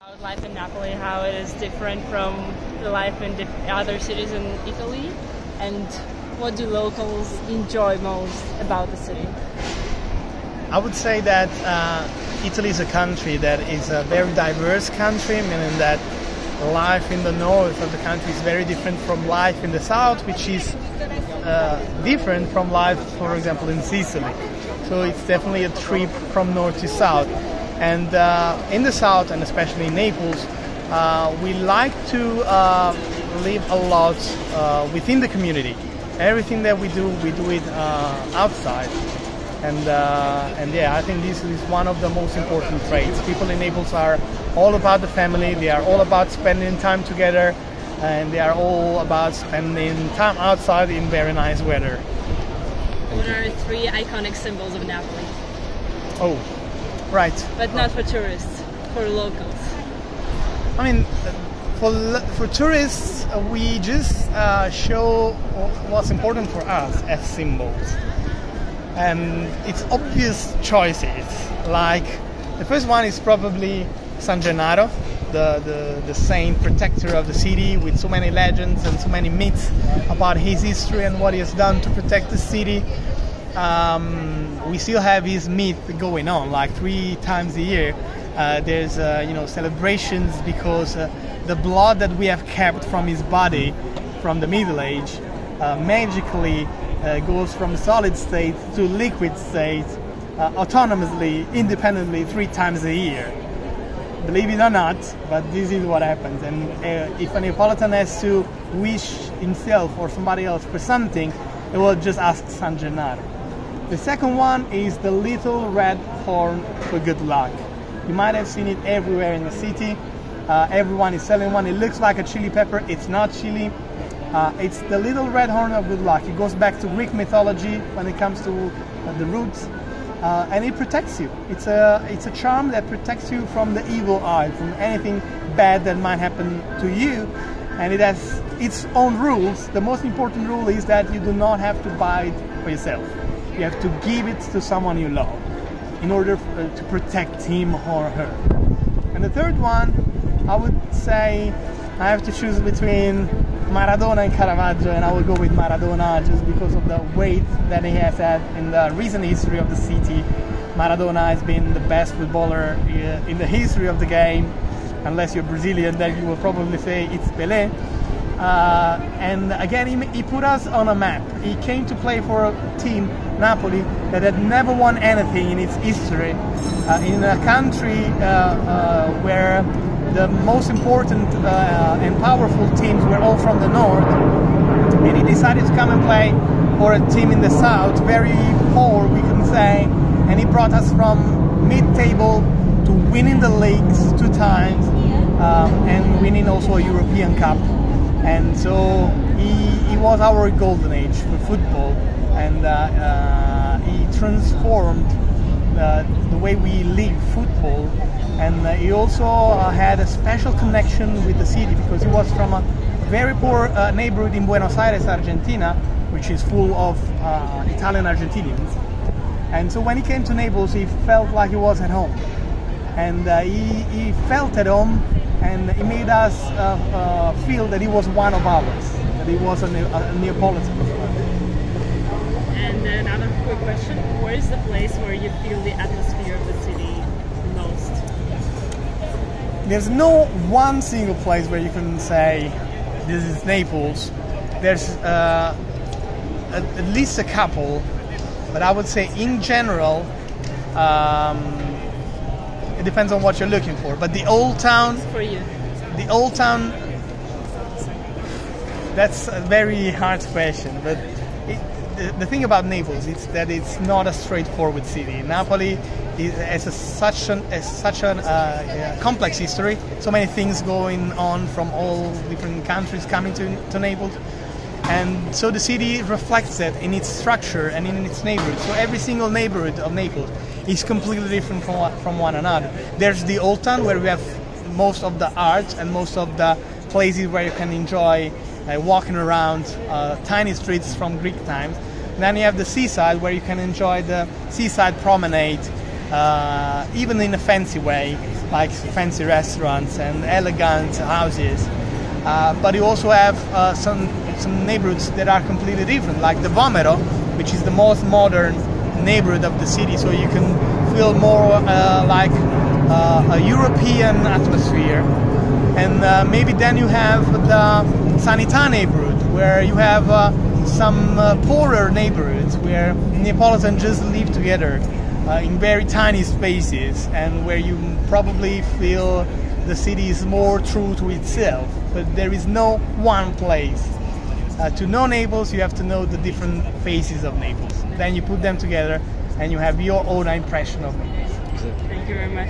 About life in Napoli, how it is different from the life in other cities in Italy, and what do locals enjoy most about the city? I would say that Italy is a country that is a very diverse country, meaning that life in the north of the country is very different from life in the south, which is different from life, for example, in Sicily. So it's definitely a trip from north to south. And in the south, and especially in Naples, we like to live a lot within the community. Everything that we do it outside. And yeah, I think this is one of the most important traits. People in Naples are all about the family, they are all about spending time together, and they are all about spending time outside in very nice weather. What are 3 iconic symbols of Napoli? Oh, right. But not for tourists, for locals. I mean, for tourists, we just show what's important for us as symbols. And it's obvious choices. Like, the first one is probably San Gennaro, the saint protector of the city, with so many legends and so many myths about his history and what he has done to protect the city. We still have his myth going on, like 3 times a year. There's celebrations because the blood that we have kept from his body from the Middle Age magically goes from solid state to liquid state autonomously, independently 3 times a year. Believe it or not, but this is what happens. And if a Neapolitan has to wish himself or somebody else for something, he will just ask San Gennaro. The second one is the little red horn for good luck. You might have seen it everywhere in the city. Everyone is selling one. It looks like a chili pepper. It's not chili. It's the little red horn of good luck. It goes back to Greek mythology when it comes to the roots, and it protects you. It's a charm that protects you from the evil eye, from anything bad that might happen to you, and it has its own rules. The most important rule is that you do not have to buy it for yourself. You have to give it to someone you love in order to protect him or her. And the third one, I would say I have to choose between Maradona and Caravaggio, and I will go with Maradona just because of the weight that he has had in the recent history of the city. Maradona has been the best footballer in the history of the game. Unless you're Brazilian, then you will probably say it's Pelé. And again, he put us on a map. He came to play for a team, Napoli, that had never won anything in its history, in a country where the most important and powerful teams were all from the north, and he decided to come and play for a team in the south, very poor, we can say, and he brought us from mid-table to winning the leagues 2 times, and winning also a European Cup. And so he was our golden age for football, and he transformed the way we live football. And he also had a special connection with the city because he was from a very poor neighborhood in Buenos Aires, Argentina, which is full of Italian Argentinians. And so when he came to Naples, he felt like he was at home. And he felt at home, and he made us feel that he was one of ours, that he was a Neapolitan. And another quick question, where is the place where you feel the atmosphere of the city the most? There's no one single place where you can say this is Naples. There's at least a couple, but I would say in general, it depends on what you're looking for. But the old town, for you, the old town, that's a very hard question. But the thing about Naples is that it's not a straightforward city. Napoli has such a complex history, so many things going on from all different countries coming to Naples, and so the city reflects that in its structure and in its neighborhood. So every single neighborhood of Naples is completely different from one another. There's the old town where we have most of the art and most of the places where you can enjoy walking around tiny streets from Greek times. Then you have the seaside where you can enjoy the seaside promenade, even in a fancy way, like fancy restaurants and elegant houses. But you also have some neighborhoods that are completely different, like the Vomero, which is the most modern neighborhood of the city, so you can feel more like a European atmosphere. And maybe then you have the Sanità neighborhood, where you have some poorer neighborhoods where Neapolitans just live together in very tiny spaces, and where you probably feel the city is more true to itself. But there is no one place. To know Naples, you have to know the different faces of Naples. Then you put them together and you have your own impression of Naples. Thank you very much.